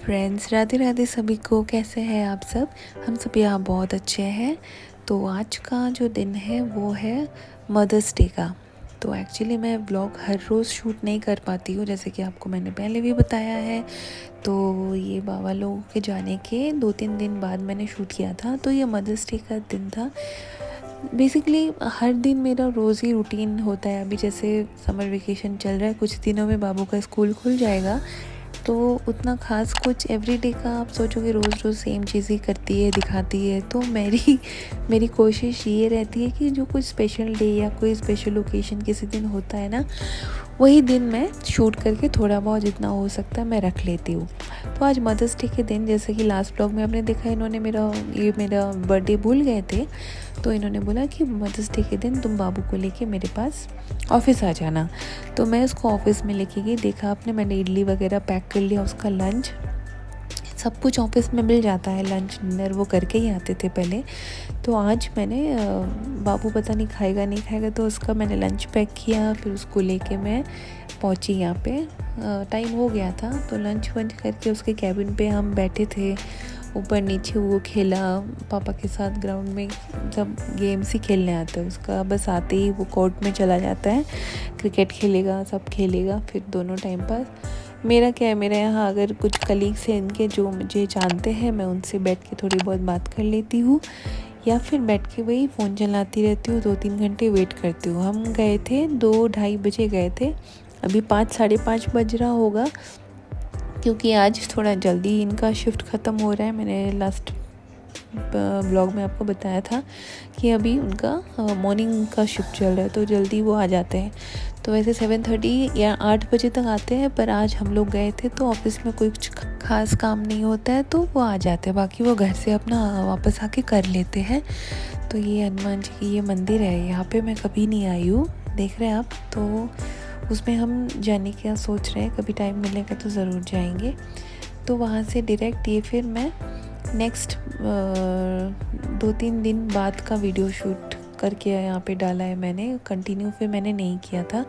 Friends, Radhe Radhe सभी को। कैसे हैं आप सब? हम सब यहाँ बहुत अच्छे हैं। तो आज का जो दिन है वो है मदर्स डे का। तो एक्चुअली मैं व्लॉग हर रोज़ शूट नहीं कर पाती हूँ, जैसे कि आपको मैंने पहले भी बताया है। तो ये बाबा लोगों के जाने के 2-3 दिन बाद मैंने शूट किया था। तो ये मदर्स डे का दिन था। बेसिकली हर दिन मेरा रोज़ ही रूटीन होता है। अभी जैसे समर वेकेशन चल रहा है, कुछ दिनों में बाबू का स्कूल खुल जाएगा, तो उतना ख़ास कुछ एवरीडे का आप सोचोगे रोज़ रोज़ सेम चीज़ ही करती है, दिखाती है। तो मेरी कोशिश ये रहती है कि जो कुछ स्पेशल डे या कोई स्पेशल ओकेशन किसी दिन होता है ना, वही दिन मैं शूट करके थोड़ा बहुत जितना हो सकता है मैं रख लेती हूँ। तो आज मदर्स डे के दिन, जैसे कि लास्ट ब्लॉग में आपने देखा, इन्होंने मेरा बर्थडे भूल गए थे। तो इन्होंने बोला कि मदर्स डे के दिन तुम बाबू को लेके मेरे पास ऑफ़िस आ जाना। तो मैं उसको ऑफ़िस में लेके गई। देखा आपने, मैंने इडली वगैरह पैक कर लिया, उसका लंच सब कुछ ऑफ़िस में मिल जाता है, लंच डिनर वो करके ही आते थे पहले। तो आज मैंने बाबू पता नहीं खाएगा नहीं खाएगा, तो उसका मैंने लंच पैक किया, फिर उसको लेके मैं पहुंची यहाँ पे। टाइम हो गया था, तो लंच वंच करके उसके कैबिन पे हम बैठे थे। ऊपर नीचे वो खेला पापा के साथ ग्राउंड में, सब गेम्स ही खेलने आता है उसका। बस आते ही वो कोर्ट में चला जाता है, क्रिकेट खेलेगा, सब खेलेगा, फिर दोनों टाइम पास। मेरा क्या है, मेरे यहाँ अगर कुछ कलीग्स हैं इनके जो मुझे जानते हैं, मैं उनसे बैठ के थोड़ी बहुत बात कर लेती हूँ, या फिर बैठ के वही फ़ोन चलाती रहती हूँ। 2-3 घंटे वेट करती हूँ। हम गए थे 2-2:30 बजे गए थे, अभी 5 साढ़े 5 बज रहा होगा, क्योंकि आज थोड़ा जल्दी इनका शिफ्ट ख़त्म हो रहा है। मैंने लास्ट ब्लॉग में आपको बताया था कि अभी उनका मॉर्निंग का शिफ्ट चल रहा है, तो जल्दी वो आ जाते हैं। तो वैसे 7:30 या 8 बजे तक आते हैं, पर आज हम लोग गए थे तो ऑफिस में कोई कुछ खास काम नहीं होता है, तो वो आ जाते हैं। बाकी वो घर से अपना वापस आके कर लेते हैं। तो ये हनुमान जी की ये मंदिर है, यहाँ पे मैं कभी नहीं आई हूँ, देख रहे हैं आप। तो उसमें हम जाने का सोच रहे हैं, कभी टाइम मिलेगा तो ज़रूर जाएंगे। तो वहाँ से डायरेक्ट ये फिर मैं नेक्स्ट 2-3 दिन बाद का वीडियो शूट करके यहाँ पे डाला है मैंने, कंटिन्यू फिर मैंने नहीं किया था।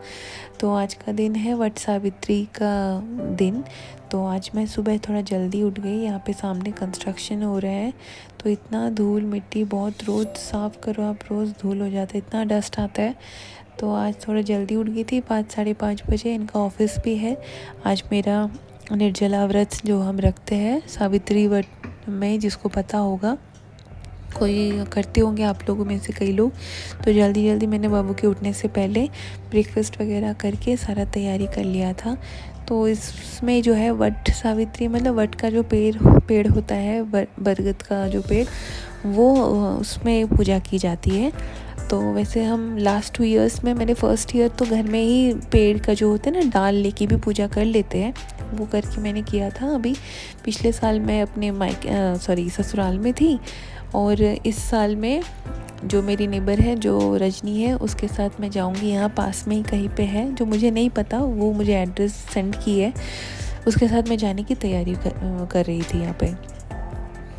तो आज का दिन है वट सावित्री का दिन। तो आज मैं सुबह थोड़ा जल्दी उठ गई। यहाँ पे सामने कंस्ट्रक्शन हो रहा है, तो इतना धूल मिट्टी, बहुत रोज़ साफ़ करो आप, रोज़ धूल हो जाता है, इतना डस्ट आता है। तो आज थोड़ा जल्दी उठ गई थी, 5 साढ़े 5 बजे। इनका ऑफिस भी है आज। मेरा निर्जला व्रत जो हम रखते हैं सावित्री व्रत में, जिसको पता होगा, कोई करते होंगे आप लोगों में से कई लोग। तो जल्दी जल्दी मैंने बाबू के उठने से पहले ब्रेकफास्ट वगैरह करके सारा तैयारी कर लिया था। तो इसमें जो है वट सावित्री, मतलब वट का जो पेड़ होता है, बरगद का जो पेड़, वो उसमें पूजा की जाती है। तो वैसे हम लास्ट 2 ईयर्स में, मैंने फर्स्ट ईयर तो घर में ही पेड़ का जो होता है ना, डाल लेके भी पूजा कर लेते हैं, वो करके मैंने किया था। अभी पिछले साल मैं अपने ससुराल में थी, और इस साल में जो मेरी नेबर है, जो रजनी है, उसके साथ मैं जाऊंगी। यहाँ पास में ही कहीं पे है, जो मुझे नहीं पता, वो मुझे एड्रेस सेंड की है, उसके साथ मैं जाने की तैयारी कर रही थी यहाँ पे।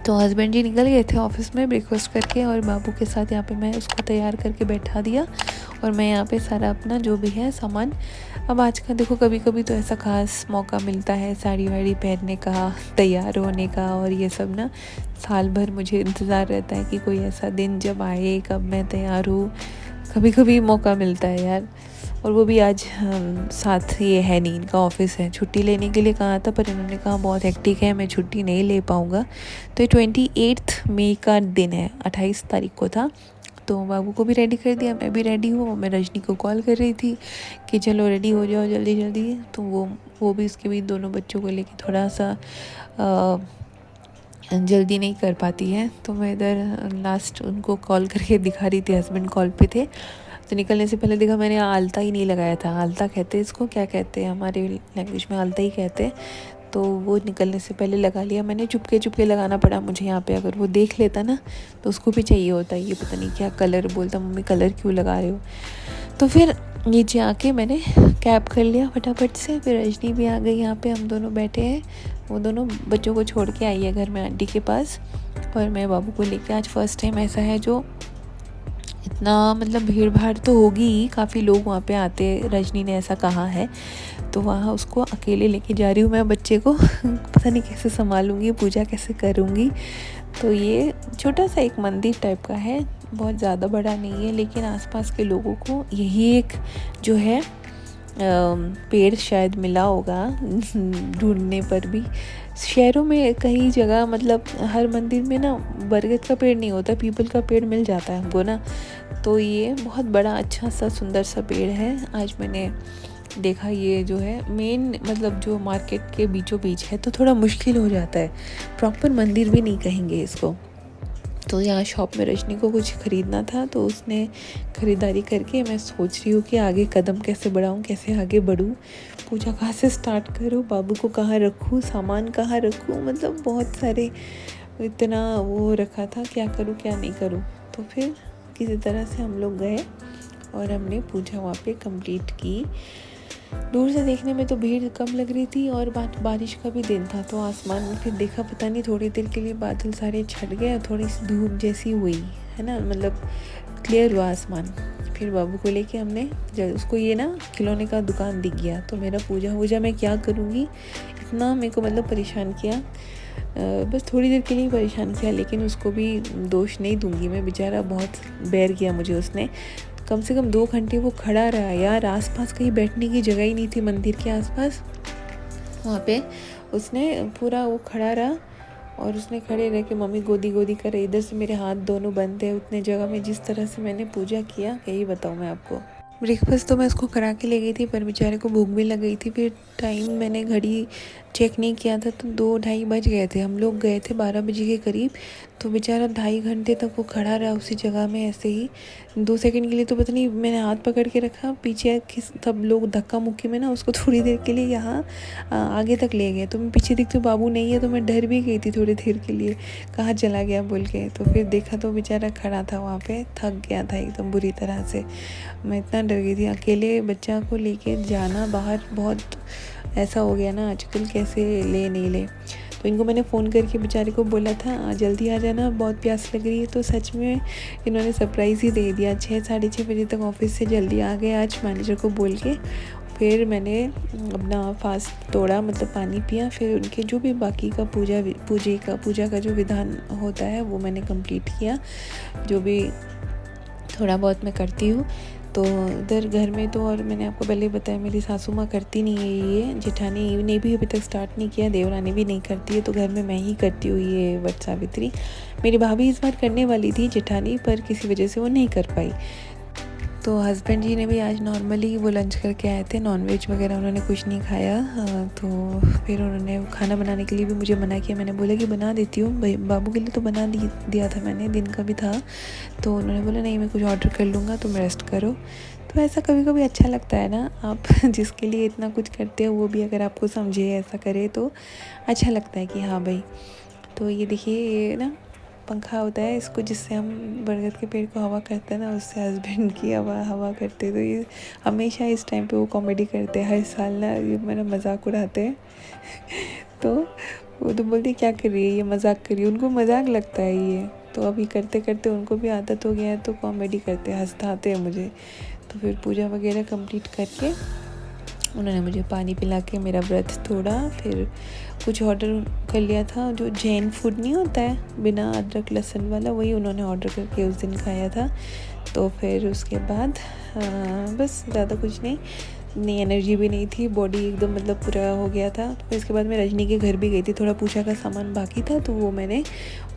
तो हस्बैंड जी निकल गए थे ऑफिस में ब्रेकफास्ट करके, और बाबू के साथ यहाँ पे मैं उसको तैयार करके बैठा दिया, और मैं यहाँ पे सारा अपना जो भी है सामान। अब आज का देखो, कभी कभी तो ऐसा खास मौका मिलता है साड़ी वाड़ी पहनने का, तैयार होने का, और ये सब ना साल भर मुझे इंतज़ार रहता है कि कोई ऐसा दिन जब आए, कब मैं तैयार हूँ। कभी कभी मौका मिलता है यार। और वो भी आज साथ ये है नहीं, इनका ऑफिस है। छुट्टी लेने के लिए कहा था, पर इन्होंने कहा बहुत हेक्टिक है, मैं छुट्टी नहीं ले पाऊँगा। तो ये 28 मई का दिन है, 28 तारीख को था। तो बाबू को भी रेडी कर दिया, मैं भी रेडी हूँ। मैं रजनी को कॉल कर रही थी कि चलो रेडी हो जाओ जल्दी जल्दी। तो वो भी, उसके भी दोनों बच्चों को लेके थोड़ा सा जल्दी नहीं कर पाती है। तो मैं इधर लास्ट उनको कॉल करके दिखा रही थी, हस्बैंड कॉल पे थे। तो निकलने से पहले देखा, मैंने आलता ही नहीं लगाया था। आलता कहते हैं इसको, क्या कहते हैं, हमारे लैंग्वेज में आलता ही कहते हैं। तो वो निकलने से पहले लगा लिया मैंने। चुपके चुपके लगाना पड़ा मुझे यहाँ पे, अगर वो देख लेता ना तो उसको भी चाहिए होता है ये पता नहीं क्या कलर, बोलता मम्मी कलर क्यों लगा रहे हो। तो फिर नीचे आके मैंने कैब कर लिया फटाफट से। फिर रजनी भी आ गई, यहाँ पे हम दोनों बैठे हैं। वो दोनों बच्चों को छोड़ के आई है घर में आंटी के पास, और मैं बाबू को लेके। आज फर्स्ट टाइम ऐसा है जो इतना मतलब भीड़ भाड़ तो होगी ही, काफ़ी लोग वहाँ पे आते, रजनी ने ऐसा कहा है। तो वहाँ उसको अकेले लेके जा रही हूँ मैं बच्चे को पता नहीं कैसे संभालूँगी, पूजा कैसे करूँगी। तो ये छोटा सा एक मंदिर टाइप का है, बहुत ज़्यादा बड़ा नहीं है, लेकिन आसपास के लोगों को यही एक जो है पेड़ शायद मिला होगा ढूंढने पर भी। शहरों में कई जगह मतलब हर मंदिर में ना बरगद का पेड़ नहीं होता, पीपल का पेड़ मिल जाता है हमको ना। तो ये बहुत बड़ा अच्छा सा सुंदर सा पेड़ है। आज मैंने देखा, ये जो है मेन मतलब जो मार्केट के बीचों बीच है, तो थोड़ा मुश्किल हो जाता है, प्रॉपर मंदिर भी नहीं कहेंगे इसको। तो यहाँ शॉप में रजनी को कुछ ख़रीदना था, तो उसने ख़रीदारी करके मैं सोच रही हूँ कि आगे कदम कैसे बढ़ाऊँ, कैसे आगे बढ़ूँ, पूजा कहाँ से स्टार्ट करूँ, बाबू को कहाँ रखूँ, सामान कहाँ रखूँ, मतलब बहुत सारे इतना वो रखा था क्या करूँ क्या नहीं करूँ। तो फिर किसी तरह से हम लोग गए और हमने पूजा वहाँ पे कंप्लीट की। दूर से देखने में तो भीड़ कम लग रही थी और बारिश का भी दिन था, तो आसमान में फिर देखा पता नहीं थोड़ी देर के लिए बादल सारे छट गए, थोड़ी सी धूप जैसी हुई है ना, मतलब क्लियर हुआ आसमान। फिर बाबू को लेके हमने उसको ये ना खिलौने का दुकान दिख गया, तो मेरा पूजा मैं क्या करूँगी, इतना मेरे को मतलब परेशान किया। बस थोड़ी देर के लिए परेशान किया, लेकिन उसको भी दोष नहीं दूंगी मैं, बेचारा बहुत बेर किया मुझे उसने। कम से कम 2 घंटे वो खड़ा रहा यार, आसपास कहीं बैठने की जगह ही नहीं थी मंदिर के आसपास। वहाँ पे उसने पूरा वो खड़ा रहा और उसने खड़े रह के मम्मी गोदी गोदी करे, इधर से मेरे हाथ दोनों बंद थे उतने जगह में। जिस तरह से मैंने पूजा किया क्या ही बताऊँ मैं आपको। ब्रेकफास्ट तो मैं उसको करा के ले गई थी, पर बेचारे को भूख भी लग गई थी। फिर टाइम मैंने घड़ी चेक नहीं किया था, तो 2-2:30 बज गए थे। हम लोग गए थे 12 बजे के करीब, तो बेचारा 2.5 घंटे तक वो खड़ा रहा उसी जगह में ऐसे ही। 2 सेकंड के लिए तो पता नहीं, मैंने हाथ पकड़ के रखा, पीछे सब लोग धक्का मुक्की में ना उसको थोड़ी देर के लिए यहाँ आगे तक ले गए। तो मैं पीछे देखती हूँ बाबू नहीं है, तो मैं डर भी गई थी थोड़ी देर के लिए, कहाँ चला गया बोल के। तो फिर देखा तो बेचारा खड़ा था वहाँ पे, थक गया था एकदम बुरी तरह से। मैं इतना डर गई थी, अकेले बच्चा को लेके जाना बाहर बहुत ऐसा हो गया ना आजकल, कैसे ले नहीं ले। तो इनको मैंने फ़ोन करके बेचारे को बोला था जल्दी आ जाना, बहुत प्यास लग रही है। तो सच में इन्होंने सरप्राइज़ ही दे दिया, 6-6:30 बजे तक ऑफिस से जल्दी आ गए आज मैनेजर को बोल के। फिर मैंने अपना फास्ट तोड़ा, मतलब पानी पिया, फिर उनके जो भी बाकी का पूजा का जो विधान होता है वो मैंने कंप्लीट किया, जो भी थोड़ा बहुत मैं करती हूँ। तो इधर घर में तो, और मैंने आपको पहले बताया मेरी सासू माँ करती नहीं है ये, जेठानी ने भी अभी तक स्टार्ट नहीं किया, देवरानी भी नहीं करती है, तो घर में मैं ही करती हूँ ये वट सावित्री। मेरी भाभी इस बार करने वाली थी जेठानी, पर किसी वजह से वो नहीं कर पाई। तो हस्बैंड जी ने भी आज नॉर्मली वो लंच करके आए थे, नॉनवेज वगैरह उन्होंने कुछ नहीं खाया। तो फिर उन्होंने खाना बनाने के लिए भी मुझे मना किया। मैंने बोला कि बना देती हूँ, भाई बाबू के लिए तो बना दिया था मैंने, दिन का भी था। तो उन्होंने बोला नहीं मैं कुछ ऑर्डर कर लूँगा, तुम रेस्ट करो। तो ऐसा कभी कभी अच्छा लगता है ना, आप जिसके लिए इतना कुछ करते हो वो भी अगर आपको समझे, ऐसा करे, तो अच्छा लगता है कि हाँ भाई। तो ये देखिए, ये ना पंखा होता है इसको, जिससे हम बरगद के पेड़ को हवा करते हैं ना, उससे हस्बैंड की हवा करते। तो ये हमेशा इस टाइम पे वो कॉमेडी करते हैं, हर साल ना ये मेरा मजाक उड़ाते हैं। तो वो तो बोलती क्या कर रही है ये, मजाक कर रही है, उनको मजाक लगता है ये। तो अभी करते करते उनको भी आदत हो गया है, तो कॉमेडी करते हैं, हंसते हैं मुझे। तो फिर पूजा वगैरह कंप्लीट करके उन्होंने मुझे पानी पिला के मेरा व्रत तोड़ा। फिर कुछ ऑर्डर कर लिया था, जो जैन फूड नहीं होता है बिना अदरक लहसुन वाला, वही उन्होंने ऑर्डर करके उस दिन खाया था। तो फिर उसके बाद बस ज़्यादा कुछ नहीं, एनर्जी भी नहीं थी, बॉडी एकदम मतलब पूरा हो गया था। तो फिर इसके बाद मैं रजनी के घर भी गई थी, थोड़ा पूजा का सामान बाकी था, तो वो मैंने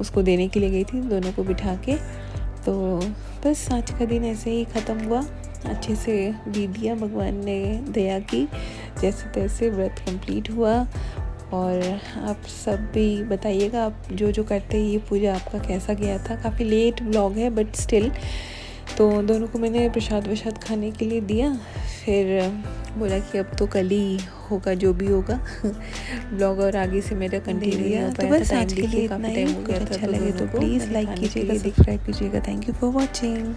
उसको देने के लिए गई थी, दोनों को बिठा के। तो बस आज का दिन ऐसे ही ख़त्म हुआ, अच्छे से बीत दिया, भगवान ने दया की, जैसे तैसे व्रत कंप्लीट हुआ। और आप सब भी बताइएगा, आप जो जो करते हैं ये पूजा आपका कैसा गया था। काफ़ी लेट व्लॉग है बट स्टिल। तो दोनों को मैंने प्रसाद वसाद खाने के लिए दिया, फिर बोला कि अब तो कल ही होगा जो भी होगा। ब्लॉग और आगे से मेरा कंटिन्यू हो पाया। तो बस आज के लिए इतना ही। कुछ अच्छा लगे तो प्लीज़ लाइक कीजिएगा, सब्सक्राइब कीजिएगा। Thank you for watching.